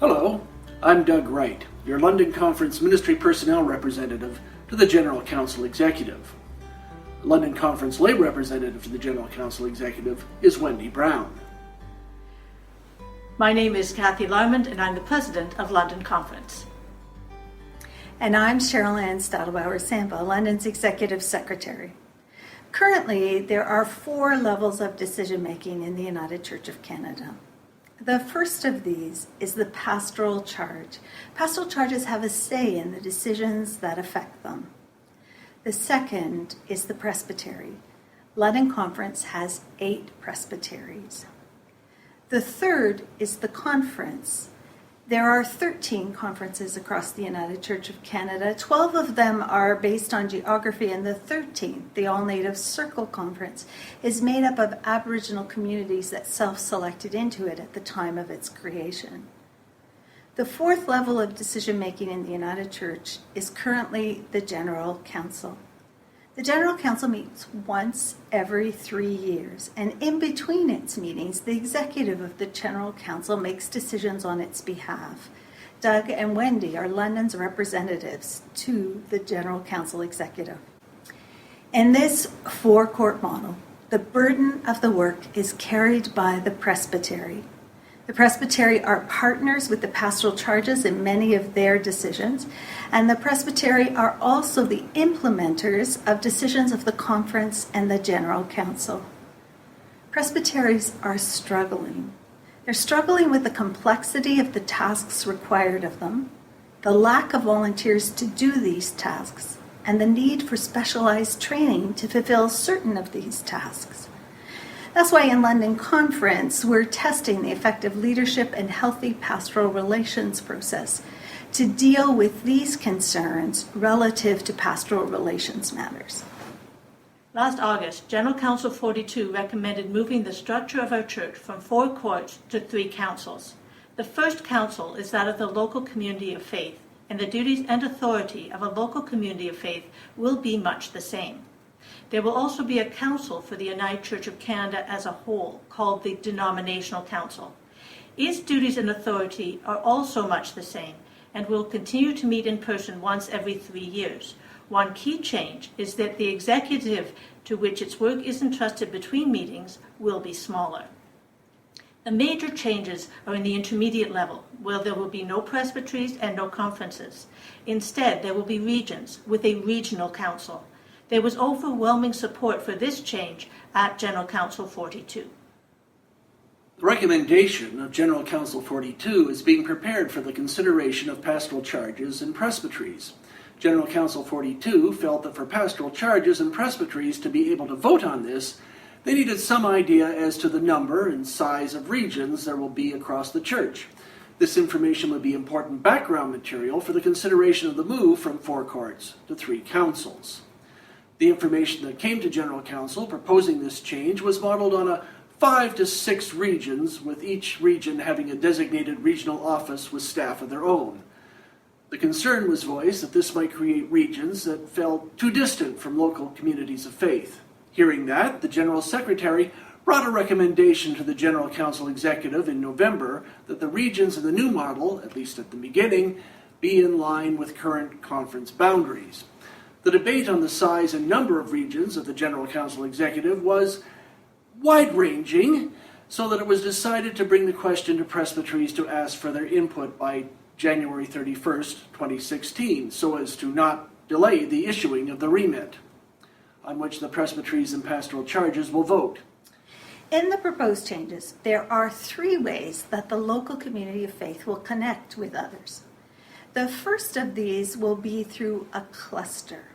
Hello, I'm Doug Wright, your London Conference Ministry Personnel Representative to the General Council Executive. London Conference Lay Representative to the General Council Executive is Wendy Brown. My name is Kathy Larmond and I'm the President of London Conference. And I'm Cheryl Ann Stadelbauer-Sampa, London's Executive Secretary. Currently, there are 4 levels of decision-making in the United Church of Canada. The first of these is the pastoral charge. Pastoral charges have a say in the decisions that affect them. The second is the presbytery. London Conference has 8 presbyteries. The third is the conference. There are 13 conferences across the United Church of Canada. 12 of them are based on geography, and the 13th, the All-Native Circle Conference, is made up of Aboriginal communities that self-selected into it at the time of its creation. The fourth level of decision-making in the United Church is currently the General Council. The General Council meets once every 3 years, and in between its meetings, the executive of the General Council makes decisions on its behalf. Doug and Wendy are London's representatives to the General Council executive. In this 4-court model, the burden of the work is carried by the presbytery. The presbytery are partners with the pastoral charges in many of their decisions, and the presbytery are also the implementers of decisions of the conference and the General Council. Presbyteries are struggling. They're struggling with the complexity of the tasks required of them, the lack of volunteers to do these tasks, and the need for specialized training to fulfill certain of these tasks. That's why in London Conference, we're testing the effective leadership and healthy pastoral relations process to deal with these concerns relative to pastoral relations matters. Last August, General Council 42 recommended moving the structure of our church from 4 courts to 3 councils. The first council is that of the local community of faith, and the duties and authority of a local community of faith will be much the same. There will also be a council for the United Church of Canada as a whole, called the Denominational Council. Its duties and authority are also much the same, and will continue to meet in person once every 3 years. One key change is that the executive to which its work is entrusted between meetings will be smaller. The major changes are in the intermediate level, where there will be no presbyteries and no conferences. Instead, there will be regions with a regional council. There was overwhelming support for this change at General Council 42. The recommendation of General Council 42 is being prepared for the consideration of pastoral charges and presbyteries. General Council 42 felt that for pastoral charges and presbyteries to be able to vote on this, they needed some idea as to the number and size of regions there will be across the church. This information would be important background material for the consideration of the move from 4 courts to 3 councils. The information that came to General Council proposing this change was modeled on a 5 to 6 regions, with each region having a designated regional office with staff of their own. The concern was voiced that this might create regions that felt too distant from local communities of faith. Hearing that, the General Secretary brought a recommendation to the General Council Executive in November that the regions in the new model, at least at the beginning, be in line with current conference boundaries. The debate on the size and number of regions of the General Council Executive was wide-ranging, so that it was decided to bring the question to presbyteries to ask for their input by January 31st, 2016, so as to not delay the issuing of the remit, on which the presbyteries and pastoral charges will vote. In the proposed changes, there are 3 ways that the local community of faith will connect with others. The first of these will be through a cluster.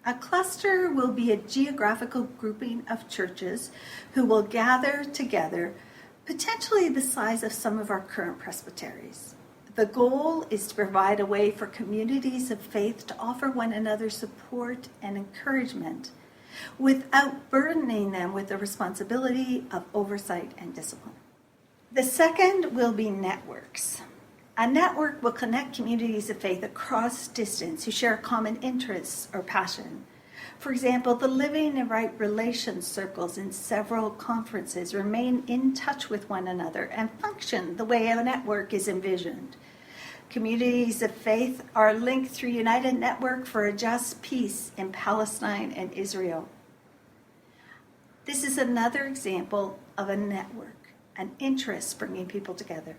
A cluster will be a geographical grouping of churches who will gather together, potentially the size of some of our current presbyteries. The goal is to provide a way for communities of faith to offer one another support and encouragement without burdening them with the responsibility of oversight and discipline. The second will be networks. A network will connect communities of faith across distance who share common interests or passion. For example, the Living and Right Relations circles in several conferences remain in touch with one another and function the way a network is envisioned. Communities of faith are linked through United Network for a Just Peace in Palestine and Israel. This is another example of a network, an interest bringing people together.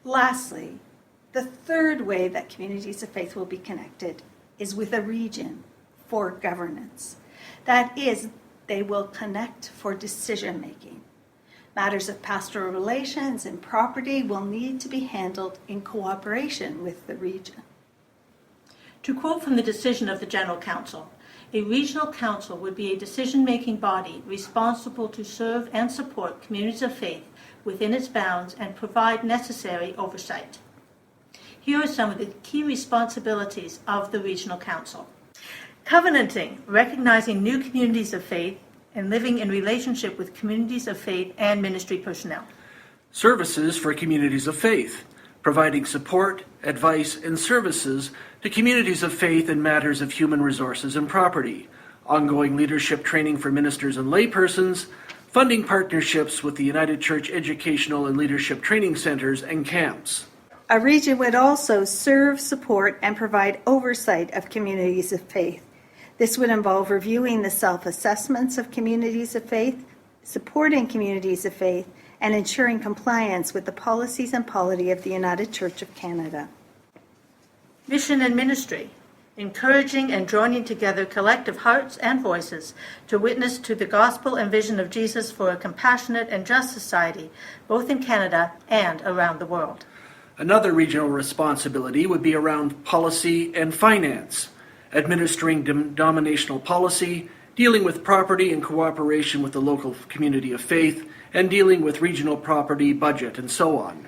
Lastly, the third way that communities of faith will be connected is with a region for governance. That is, they will connect for decision making. Matters of pastoral relations and property will need to be handled in cooperation with the region. To quote from the decision of the General Council, a regional council would be a decision-making body responsible to serve and support communities of faith within its bounds and provide necessary oversight. Here are some of the key responsibilities of the regional council. Covenanting, recognizing new communities of faith and living in relationship with communities of faith and ministry personnel. Services for communities of faith, providing support, advice, and services to communities of faith in matters of human resources and property, ongoing leadership training for ministers and laypersons, funding partnerships with the United Church Educational and Leadership Training Centers and camps. A region would also serve, support, and provide oversight of communities of faith. This would involve reviewing the self-assessments of communities of faith, supporting communities of faith, and ensuring compliance with the policies and polity of the United Church of Canada. Mission and ministry, encouraging and joining together collective hearts and voices to witness to the gospel and vision of Jesus for a compassionate and just society, both in Canada and around the world. Another regional responsibility would be around policy and finance, administering denominational policy, dealing with property in cooperation with the local community of faith, and dealing with regional property, budget, and so on.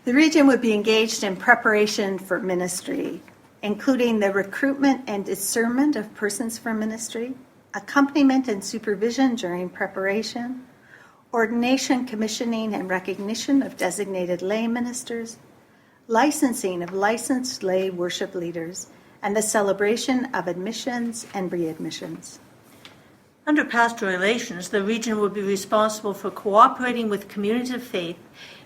The region would be engaged in preparation for ministry, including the recruitment and discernment of persons for ministry, accompaniment and supervision during preparation, ordination, commissioning, and recognition of designated lay ministers, licensing of licensed lay worship leaders, and the celebration of admissions and readmissions. Under pastoral relations, the region would be responsible for cooperating with communities of faith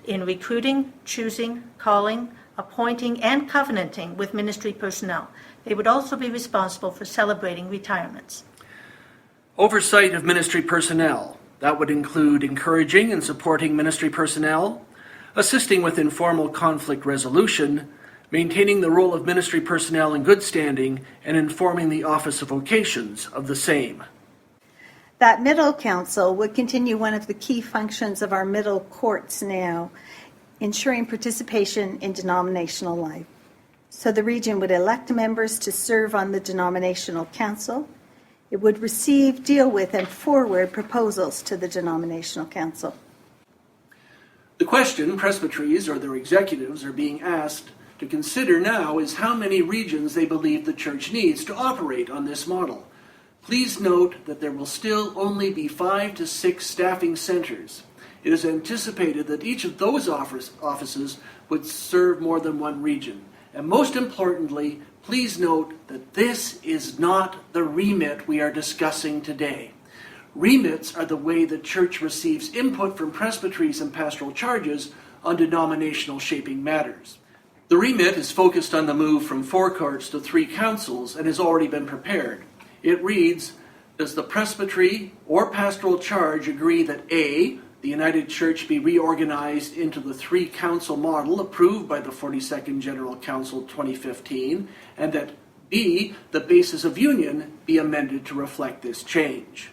in recruiting, choosing, calling, appointing, and covenanting with ministry personnel. They would also be responsible for celebrating retirements. Oversight of ministry personnel. That would include encouraging and supporting ministry personnel, assisting with informal conflict resolution, maintaining the role of ministry personnel in good standing, and informing the Office of Vocations of the same. That middle council would continue one of the key functions of our middle courts now, ensuring participation in denominational life. So the region would elect members to serve on the denominational council. It would receive, deal with, and forward proposals to the denominational council. The question presbyteries or their executives are being asked to consider now is how many regions they believe the church needs to operate on this model. Please note that there will still only be 5 to 6 staffing centers. It is anticipated that each of those offices would serve more than one region. And most importantly, please note that this is not the remit we are discussing today. Remits are the way the church receives input from presbyteries and pastoral charges on denominational shaping matters. The remit is focused on the move from 4 courts to 3 councils and has already been prepared. It reads, does the presbytery or pastoral charge agree that A, the United Church be reorganized into the 3 council model approved by the 42nd General Council 2015, and that B, the basis of union, be amended to reflect this change?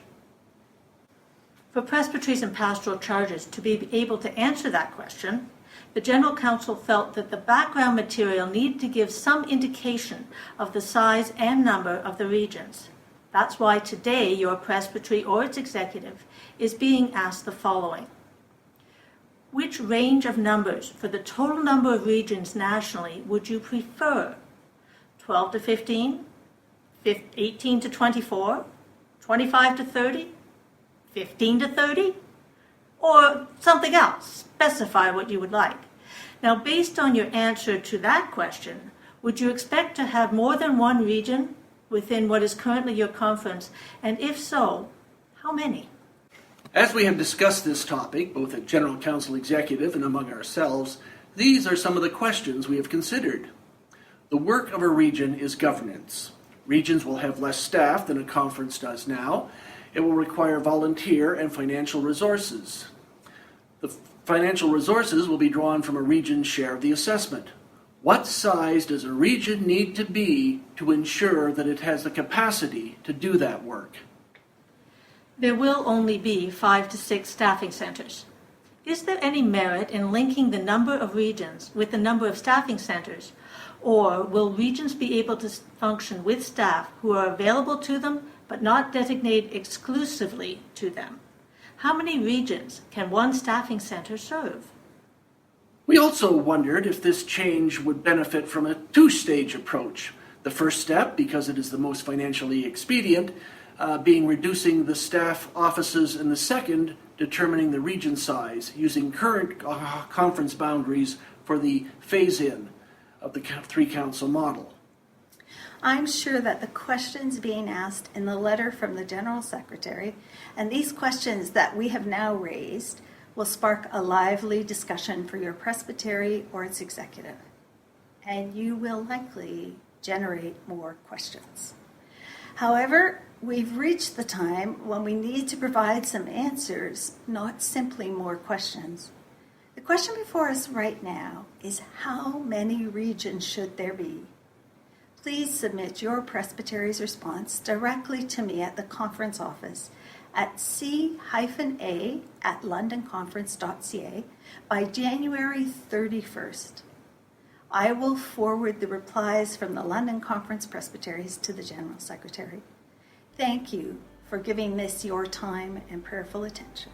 For presbyteries and pastoral charges to be able to answer that question, the General Council felt that the background material needed to give some indication of the size and number of the regions. That's why today your presbytery or its executive is being asked the following. Which range of numbers for the total number of regions nationally would you prefer? 12 to 15, 18 to 24, 25 to 30, 15 to 30, or something else? Specify what you would like. Now, based on your answer to that question, would you expect to have more than one region within what is currently your conference? And if so, how many? As we have discussed this topic, both at General Council Executive and among ourselves, These are some of the questions we have considered. The work of a region is governance. Regions will have less staff than a conference does now. It will require volunteer and financial resources. The financial resources will be drawn from a region's share of the assessment. What size does a region need to be to ensure that it has the capacity to do that work? There will only be 5 to 6 staffing centers. Is there any merit in linking the number of regions with the number of staffing centers, or will regions be able to function with staff who are available to them but not designated exclusively to them? How many regions can one staffing center serve? We also wondered if this change would benefit from a two-stage approach. The first step, because it is the most financially expedient, being reducing the staff offices, and the second, determining the region size using current conference boundaries for the phase-in of the three-council model. I'm sure that the questions being asked in the letter from the General Secretary and these questions that we have now raised will spark a lively discussion for your presbytery or its executive, and you will likely generate more questions. However, we've reached the time when we need to provide some answers, not simply more questions. The question before us right now is, how many regions should there be? Please submit your presbytery's response directly to me at the conference office at c-a@londonconference.ca by January 31st. I will forward the replies from the London Conference presbyteries to the General Secretary. Thank you for giving this your time and prayerful attention.